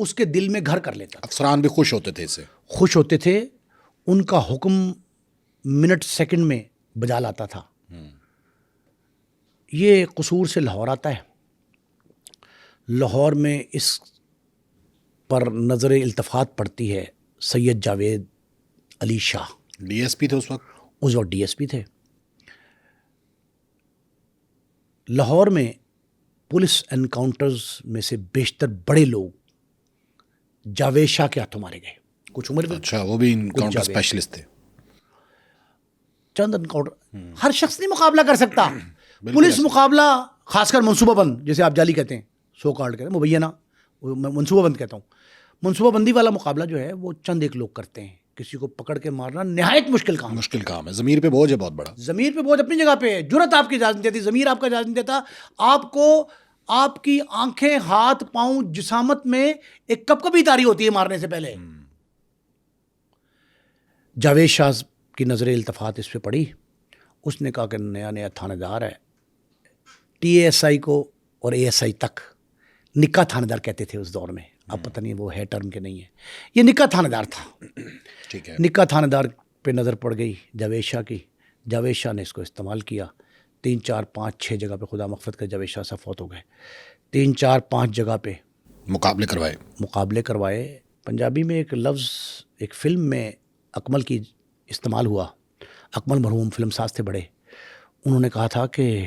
اس کے دل میں گھر کر لیتا تھا. افسران بھی خوش ہوتے تھے اس سے. خوش ہوتے تھے, ان کا حکم منٹ سیکنڈ میں بجا لاتا تھا. یہ قصور سے لاہور آتا ہے. لاہور میں اس پر نظر التفات پڑتی ہے سید Javed Ali Shah. D S P تھے اس وقت ڈی ایس پی تھے. لاہور میں پولیس انکاؤنٹرز میں سے بیشتر بڑے لوگ جاوید شاہ کے ہاتھوں مارے گئے. کچھ عمر میں, اچھا, وہ بھی انکاؤنٹر اسپیشلسٹ تھے. چند انکاؤنٹر, ہر شخص نہیں مقابلہ کر سکتا. پولیس مقابلہ, خاص کر منصوبہ بند, جیسے آپ جعلی کہتے ہیں, سو کارڈ کہتے ہیں, مبینہ منصوبہ بند کہتا ہوں. منصوبہ بندی والا مقابلہ جو ہے وہ چند ایک لوگ کرتے ہیں. کسی کو پکڑ کے مارنا نہایت مشکل کام ہے. ضمیر پہ بوجھ ہے بہت بڑا. ضمیر پہ بوجھ اپنی جگہ پہ ہے. جرت آپ کی اجازت نہیں دیتی, ضمیر آپ کا اجازت نہیں دیتا. آپ کو آپ کی آنکھیں, ہاتھ, پاؤں, جسامت میں ایک کپکپی طاری ہوتی ہے مارنے سے پہلے. جاوید شاہ کی نظر التفات اس پہ پڑی. اس نے کہا کہ نیا تھانے دار ہے. ٹی اے ایس آئی کو اور اے ایس آئی تک نکا تھانے دار کہتے تھے اس دور میں. اب پتہ نہیں وہ ہے ٹرم کے نہیں ہے. یہ نکا تھانے دار تھا. ٹھیک ہے. نکا تھانے دار پہ نظر پڑ گئی جاوید شاہ کی. جاوید شاہ نے اس کو استعمال کیا. 3 4 5 6 جگہ پہ, خدا مغفرت کر, جاوید شاہ صاحب فوت ہو گئے. 3 4 5 جگہ پہ مقابلے کروائے. پنجابی میں ایک لفظ ایک فلم میں اکمل کی استعمال ہوا. اکمل مرحوم فلم ساز تھے بڑے. انہوں نے کہا تھا کہ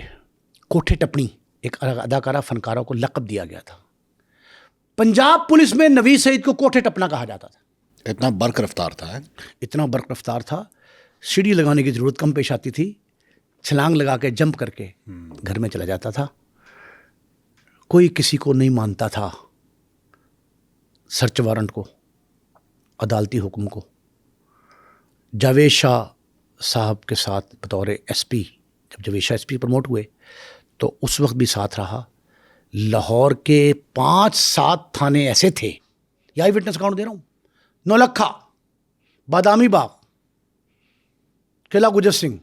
کوٹھے ٹپنی ایک اداکارہ فنکاروں کو لقب دیا گیا تھا. پنجاب پولیس میں نوید سعید کو کوٹھے ٹپنا کہا جاتا تھا. اتنا برق رفتار تھا. اتنا برق رفتار تھا. سیڑھی لگانے کی ضرورت کم پیش آتی تھی. چھلانگ لگا کے جمپ کر کے گھر میں چلا جاتا تھا. کوئی کسی کو نہیں مانتا تھا. سرچ وارنٹ کو, عدالتی حکم کو. جاوید شاہ صاحب کے ساتھ بطور ایس پی, جب جاوید شاہ ایس پی پروموٹ ہوئے تو اس وقت بھی ساتھ رہا. لاہور کے 5 7 تھانے ایسے تھے, یا وٹنس اکاؤنٹ دے رہا ہوں, نولکھا, بادامی باغ, قلعہ گجر سنگھ,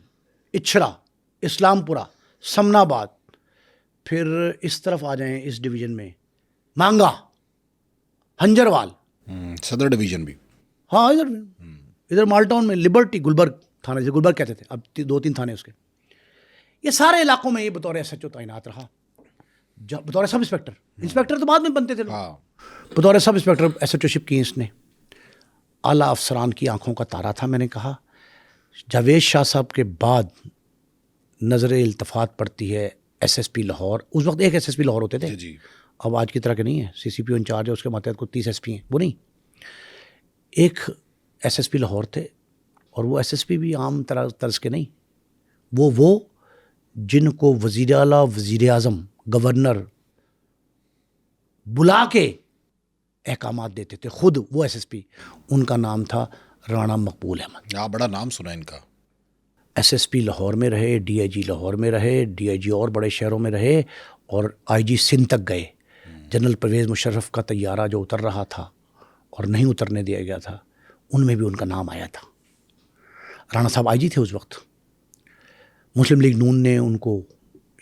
اچھرا, اسلام پورہ, سمنا آباد. پھر اس طرف آ جائیں اس ڈویژن میں مانگا, ہنجروال, صدر ڈویژن بھی. ہاں ادھر مال ٹاؤن میں لبرٹی, گلبرگ تھانے سے گلبرگ کہتے تھے, اب 2 3 تھانے اس کے. یہ سارے علاقوں میں یہ بطور ایس ایچ او تعینات رہا. بطور سب انسپیکٹر تو بعد میں بنتے تھے. بطور sub inspector S H O شپ کی اس نے. اعلیٰ افسران کی آنکھوں کا تارا تھا. میں نے کہا جاوید شاہ صاحب کے بعد نظر التفات پڑتی ہے ایس ایس پی لاہور. اس وقت ایک ایس ایس پی لاہور ہوتے تھے. اب آج کی طرح کے نہیں ہے. سی سی پی او انچارج ہے, اس کے ماتحت کو 30 ایس پی ہیں, وہ نہیں. ایک ایس ایس پی لاہور تھے, اور وہ ایس ایس پی بھی عام طرز کے نہیں. وہ جن کو وزیر اعلیٰ, وزیر اعظم, گورنر بلا کے احکامات دیتے تھے, خود وہ ایس ایس پی. ان کا نام تھا رانا مقبول احمد. بڑا نام سنا ان کا. ایس ایس پی لاہور میں رہے, ڈی آئی جی لاہور میں رہے, ڈی آئی جی اور بڑے شہروں میں رہے, اور آئی جی سندھ تک گئے. جنرل پرویز مشرف کا طیارہ جو اتر رہا تھا اور نہیں اترنے دیا گیا تھا, ان میں بھی ان کا نام آیا تھا. رانا صاحب آئی جی تھے اس وقت. مسلم لیگ نون نے ان کو,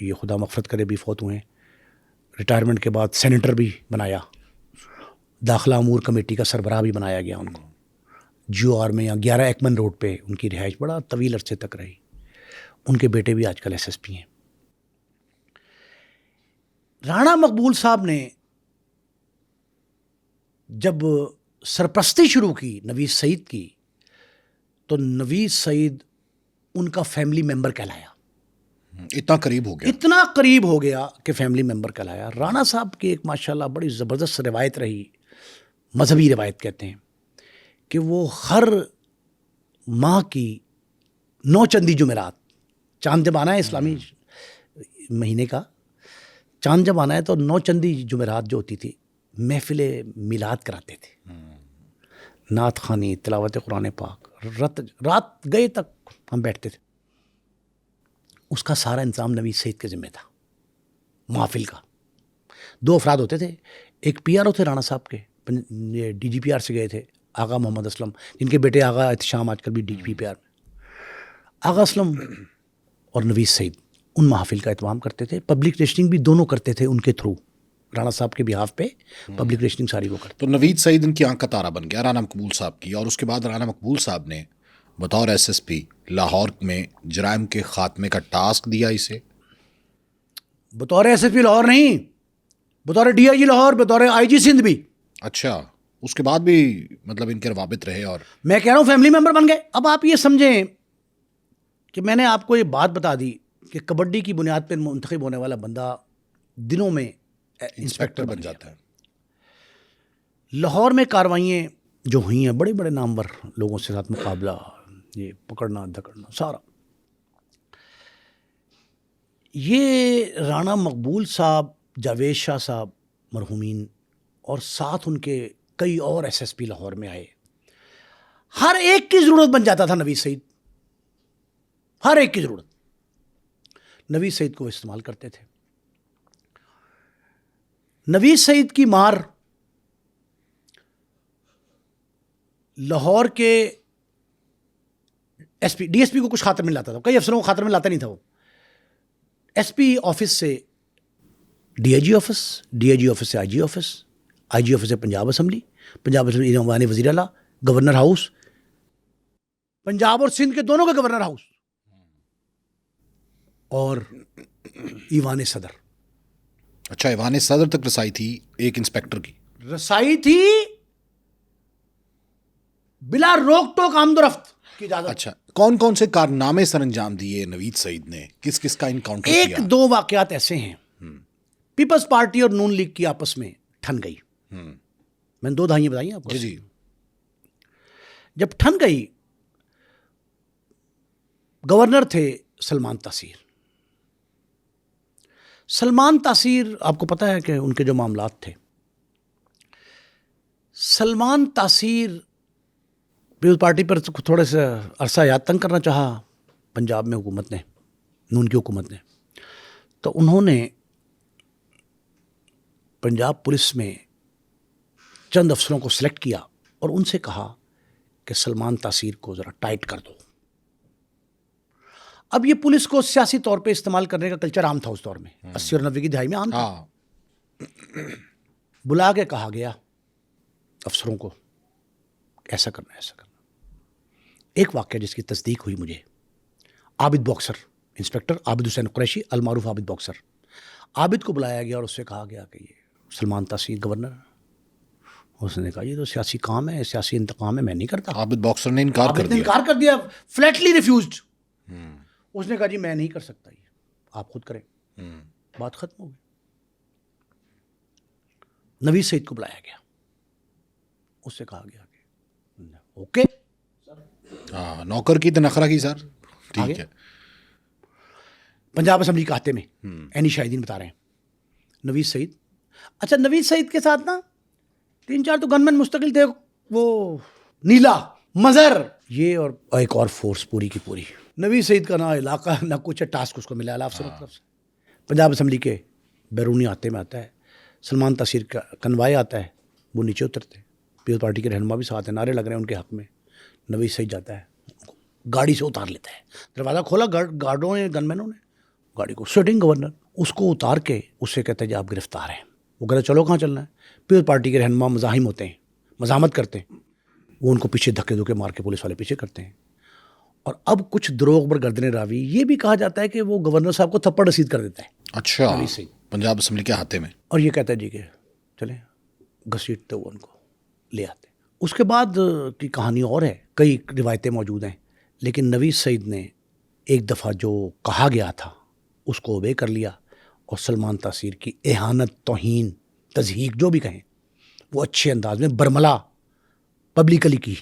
یہ خدا مغفرت کرے, بھی فوت ہوئے, ریٹائرمنٹ کے بعد سینیٹر بھی بنایا. داخلہ امور کمیٹی کا سربراہ بھی بنایا گیا ان کو. جیو آر میں یا 11 ایکمن روڈ پہ ان کی رہائش بڑا طویل عرصے تک رہی. ان کے بیٹے بھی آج کل ایس ایس پی ہیں. رانا مقبول صاحب نے جب سرپرستی شروع کی نوید سعید کی, تو نوید سعید ان کا فیملی ممبر کہلایا. اتنا قریب ہو گیا کہ فیملی ممبر کہلایا. رانا صاحب کی ایک ماشاءاللہ بڑی زبردست روایت رہی, مذہبی روایت کہتے ہیں, کہ وہ ہر ماہ کی 9 چندی جمعرات, چاند جب آنا ہے اسلامی مہینے کا, چاند جب آنا ہے تو 9 چندی جمعرات جو ہوتی تھی, محفل میلاد کراتے تھے. نعت خوانی, تلاوت قرآن پاک, رات گئے تک ہم بیٹھتے تھے. اس کا سارا انتظام نوید سعید کے ذمہ تھا. محافل کا 2 افراد ہوتے تھے. ایک پی آر او تھے رانا صاحب کے, ڈی جی پی آر سے گئے تھے, آغا محمد اسلم, جن کے بیٹے آغا احتشام آج کل بھی ڈی جی پی آر میں. آغا اسلم اور نوید سعید ان محافل کا اہتمام کرتے تھے. پبلک رجسٹرنگ بھی دونوں کرتے تھے ان کے تھرو. رانا صاحب کے بہاف پہ پبلک ریشننگ ساری وہ کرتے. تو نوید سعید ان کی آنکھ کا تارا بن گیا رانا مقبول صاحب کی، اور اس کے بعد رانا مقبول صاحب نے بطور ایس ایس پی لاہور میں جرائم کے خاتمے کا ٹاسک دیا اسے. بطور ایس ایس پی لاہور نہیں، بطور ڈی آئی جی لاہور، بطور آئی جی سندھ بھی. اچھا، اس کے بعد بھی مطلب ان کے روابط رہے. اور میں کہہ رہا ہوں فیملی ممبر بن گئے. اب آپ یہ سمجھیں کہ میں نے آپ کو یہ بات بتا دی کہ کبڈی کی بنیاد پہ منتخب ہونے والا بندہ دنوں میں انسپیکٹر بن جاتا ہے. لاہور میں کاروائیاں جو ہوئی ہیں بڑے بڑے نامور لوگوں سے ساتھ مقابلہ، یہ پکڑنا دھکڑنا سارا، یہ رانا مقبول صاحب، جاوید شاہ صاحب مرحومین، اور ساتھ ان کے کئی اور ایس ایس پی لاہور میں آئے. ہر ایک کی ضرورت بن جاتا تھا نوید سعید، ہر ایک کی ضرورت. نوید سعید کو استعمال کرتے تھے. نوید سعید کی مار لاہور کے S P, D S P کو کچھ خاطر میں لاتا تھا، کئی افسروں کو خاطر میں لاتا نہیں تھا. وہ ایس پی آفس سے D I G office, D I G office سے I G office, I G office سے پنجاب اسمبلی، پنجاب اسمبلی ایوان وزیر اعلیٰ، گورنر ہاؤس، پنجاب اور سندھ کے دونوں کے گورنر ہاؤس، اور ایوان صدر. اچھا، ایوان صدر تک رسائی تھی ایک انسپیکٹر کی. رسائی تھی بلا روک ٹوک آمد و رفت کی اجازت. اچھا، کون کون سے کارنامے سر انجام دیے نوید سعید نے؟ کس کس کا انکاؤنٹر کیا؟ ایک دو واقعات ایسے ہیں. پیپلز پارٹی اور نون لیگ کی آپس میں ٹھن گئی. میں نے 2 دہائیاں بتائی آپ کو. جی. جب ٹھن گئی، گورنر تھے سلمان تاثیر. سلمان تاثیر آپ کو پتہ ہے کہ ان کے جو معاملات تھے، سلمان تاثیر پیپلز پارٹی پر تھوڑے سے عرصہ یاد تنگ کرنا چاہا پنجاب میں حکومت نے، نون کی حکومت نے. تو انہوں نے پنجاب پولیس میں چند افسروں کو سلیکٹ کیا اور ان سے کہا کہ سلمان تاثیر کو ذرا ٹائٹ کر دو. اب یہ پولیس کو سیاسی طور پہ استعمال کرنے کا کلچر عام تھا اس دور میں، 80 اور 90 کی دہائی میں عام تھا. بلا کے کہا گیا افسروں کو ایسا کرنا ایسا کرنا. ایک واقعہ جس کی تصدیق ہوئی مجھے، عابد باکسر، انسپیکٹر عابد حسین قریشی المعروف عابد باکسر، عابد کو بلایا گیا اور اس سے کہا گیا کہ یہ سلمان تاثیر گورنر. اس نے کہا یہ تو سیاسی کام ہے، سیاسی انتقام ہے، میں نہیں کرتا. عابد باکسر نے انکار کر دیا. انکار کر دیا، فلیٹلی ریفیوزڈ. اس نے کہا جی میں نہیں کر سکتا، یہ آپ خود کریں. بات ختم ہو گئی. نوید سعید کو بلایا گیا، اس سے کہا گیا کہ اوکے نوکر کی تو نخرہ کی سر، ٹھیک ہے. پنجاب اسمبلی کے ہاتے میں اینی شاہدین بتا رہے ہیں نوید سعید. اچھا، نوید سعید کے ساتھ نا 3-4 تو گن مین مستقل تھے، وہ نیلا، مظہر، یہ اور ایک اور فورس پوری کی پوری. نوید سعید کا نہ علاقہ نہ کچھ ٹاسک اس کو ملا اعلیٰ افسروں کی طرف سے. پنجاب اسمبلی کے بیرونی ہاتے میں آتا ہے، سلمان تاثیر کا کنوائے آتا ہے، وہ نیچے اترتے ہیں، پیپلز پارٹی کے رہنما بھی ساتھ ہیں، نعرے لگ رہے ہیں ان کے حق میں. نوید سعید جاتا ہے، گاڑی سے اتار لیتا ہے، دروازہ کھولا، گارڈوں نے، گن مینوں نے گاڑی کو، سٹنگ گورنر اس کو اتار کے اس سے کہتے ہیں جی آپ گرفتار ہیں. وہ کہتے چلو کہاں چلنا ہے. پیپلز پارٹی کے رہنما مزاحم ہوتے ہیں، مزاحمت کرتے ہیں، وہ ان کو پیچھے دھکے دھکے مار کے پولیس والے پیچھے کرتے ہیں. اور اب کچھ دروغ پر گردن راوی، یہ بھی کہا جاتا ہے کہ وہ گورنر صاحب کو تھپڑ رسید کر دیتا ہے. اچھا، پنجاب اسمبلی کے ہاتے میں. اور یہ کہتا ہے جی کہ چلیں، گھسیٹتے وہ ان کو لے آتے. اس کے بعد کی کہانی اور ہے، کئی روایتیں موجود ہیں، لیکن نوید سعید نے ایک دفعہ جو کہا گیا تھا اس کو اوبے کر لیا، اور سلمان تاثیر کی اہانت، توہین، تضحیک جو بھی کہیں، وہ اچھے انداز میں برملا پبلکلی کی.